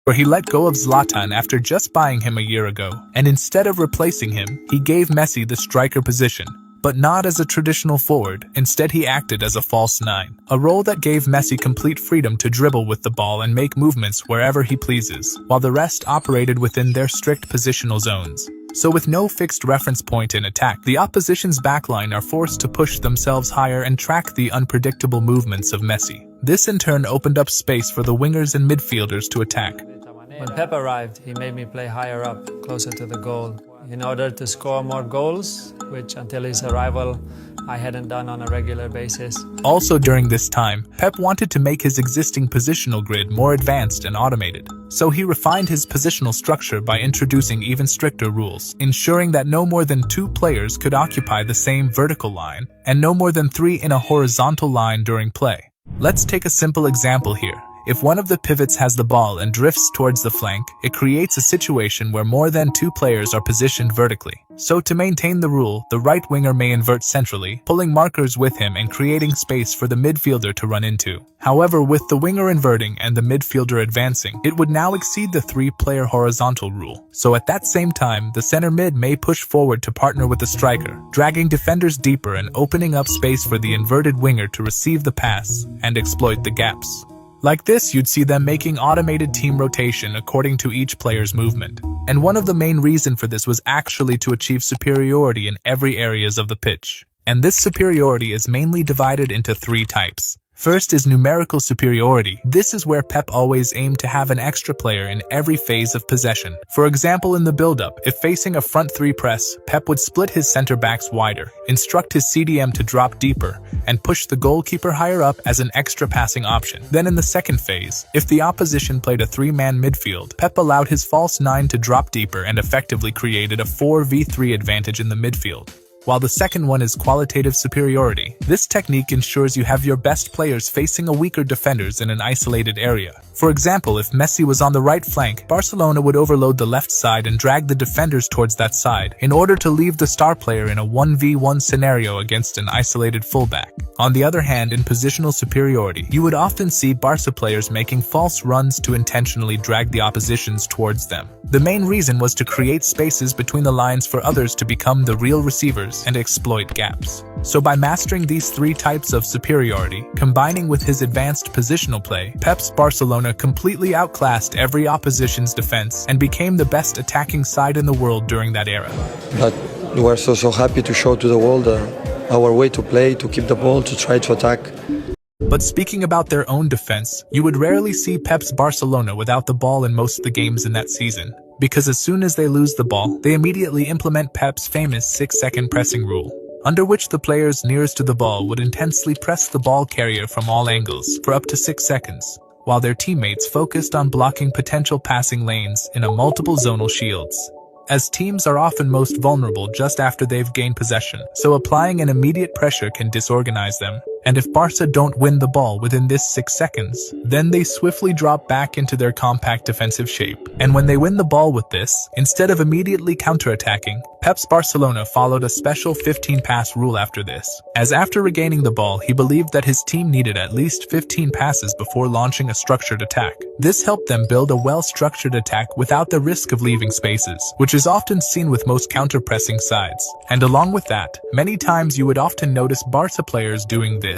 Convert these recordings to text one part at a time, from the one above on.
where he let go of Zlatan after just buying him a year ago, and instead of replacing him, he gave Messi the striker position. But not as a traditional forward, instead he acted as a false nine, a role that gave Messi complete freedom to dribble with the ball and make movements wherever he pleases, while the rest operated within their strict positional zones. So with no fixed reference point in attack, the opposition's backline are forced to push themselves higher and track the unpredictable movements of Messi. This in turn opened up space for the wingers and midfielders to attack. When Pep arrived, he made me play higher up, closer to the goal, in order to score more goals, which until his arrival, I hadn't done on a regular basis. Also during this time, Pep wanted to make his existing positional grid more advanced and automated. So he refined his positional structure by introducing even stricter rules, ensuring that no more than 2 players could occupy the same vertical line, and no more than 3 in a horizontal line during play. Let's take a simple example here. If one of the pivots has the ball and drifts towards the flank, it creates a situation where more than 2 players are positioned vertically. So to maintain the rule, the right winger may invert centrally, pulling markers with him and creating space for the midfielder to run into. However, with the winger inverting and the midfielder advancing, it would now exceed the 3-player horizontal rule. So at that same time, the center mid may push forward to partner with the striker, dragging defenders deeper and opening up space for the inverted winger to receive the pass and exploit the gaps. Like this, you'd see them making automated team rotation according to each player's movement. And one of the main reasons for this was actually to achieve superiority in every areas of the pitch. And this superiority is mainly divided into 3 types. First is numerical superiority. This is where Pep always aimed to have an extra player in every phase of possession. For example, in the build-up, if facing a front 3 press, Pep would split his center-backs wider, instruct his CDM to drop deeper, and push the goalkeeper higher up as an extra passing option. Then in the second phase, if the opposition played a 3-man midfield, Pep allowed his false 9 to drop deeper and effectively created a 4v3 advantage in the midfield. While the second one is qualitative superiority. This technique ensures you have your best players facing a weaker defenders in an isolated area. For example, if Messi was on the right flank, Barcelona would overload the left side and drag the defenders towards that side, in order to leave the star player in a 1v1 scenario against an isolated fullback. On the other hand, in positional superiority, you would often see Barca players making false runs to intentionally drag the oppositions towards them. The main reason was to create spaces between the lines for others to become the real receivers and exploit gaps. So by mastering these 3 types of superiority, combining with his advanced positional play, Pep's Barcelona completely outclassed every opposition's defense and became the best attacking side in the world during that era. But we were so happy to show to the world our way to play, to keep the ball, to try to attack. But speaking about their own defense, you would rarely see Pep's Barcelona without the ball in most of the games in that season. Because as soon as they lose the ball, they immediately implement Pep's famous 6-second pressing rule, under which the players nearest to the ball would intensely press the ball carrier from all angles for up to 6 seconds, while their teammates focused on blocking potential passing lanes in a multiple zonal shields. As teams are often most vulnerable just after they've gained possession, so applying an immediate pressure can disorganize them. And if Barca don't win the ball within this 6 seconds, then they swiftly drop back into their compact defensive shape. And when they win the ball with this, instead of immediately counterattacking, Pep's Barcelona followed a special 15-pass rule after this, as after regaining the ball, he believed that his team needed at least 15 passes before launching a structured attack. This helped them build a well-structured attack without the risk of leaving spaces, which is often seen with most counter-pressing sides. And along with that, many times you would often notice Barca players doing this.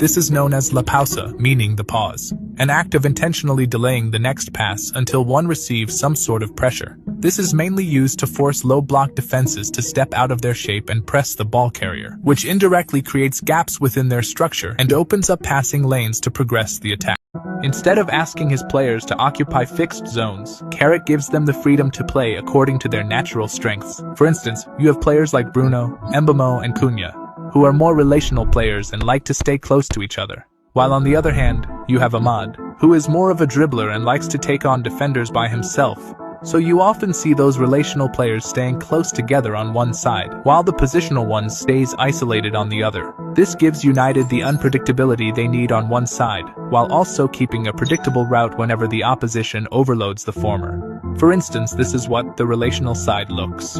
This is known as la pausa, meaning the pause, an act of intentionally delaying the next pass until one receives some sort of pressure. This is mainly used to force low-block defenses to step out of their shape and press the ball carrier, which indirectly creates gaps within their structure and opens up passing lanes to progress the attack. Instead of asking his players to occupy fixed zones, Carrick gives them the freedom to play according to their natural strengths. For instance, you have players like Bruno, Mbemo, and Cunha, who are more relational players and like to stay close to each other. While on the other hand, you have Ahmad, who is more of a dribbler and likes to take on defenders by himself. So you often see those relational players staying close together on one side, while the positional one stays isolated on the other. This gives United the unpredictability they need on one side, while also keeping a predictable route whenever the opposition overloads the former. For instance, this is what the relational side looks.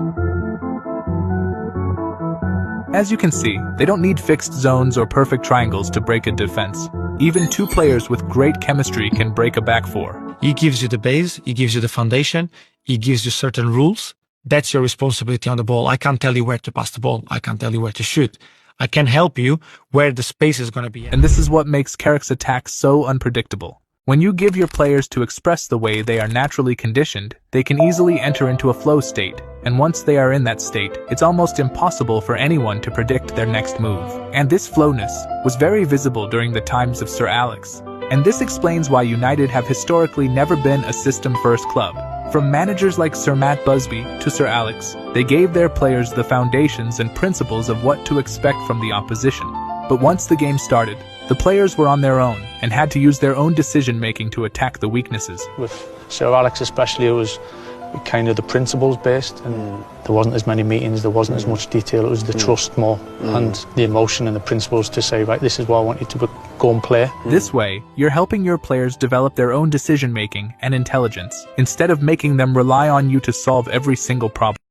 As you can see, they don't need fixed zones or perfect triangles to break a defense. Even two players with great chemistry can break a back four. He gives you the base, he gives you the foundation, he gives you certain rules. That's your responsibility on the ball. I can't tell you where to pass the ball. I can't tell you where to shoot. I can help you where the space is going to be. And this is what makes Carrick's attack so unpredictable. When you give your players to express the way they are naturally conditioned, they can easily enter into a flow state, and once they are in that state, it's almost impossible for anyone to predict their next move. And this flowness was very visible during the times of Sir Alex. And this explains why United have historically never been a system-first club. From managers like Sir Matt Busby to Sir Alex, they gave their players the foundations and principles of what to expect from the opposition. But once the game started, the players were on their own and had to use their own decision-making to attack the weaknesses. With Sir Alex especially, it was kind of the principles based, and there wasn't as many meetings, there wasn't as much detail. It was the trust more and the emotion and the principles to say, right, this is what I want you to go and play. This way, you're helping your players develop their own decision-making and intelligence, instead of making them rely on you to solve every single problem.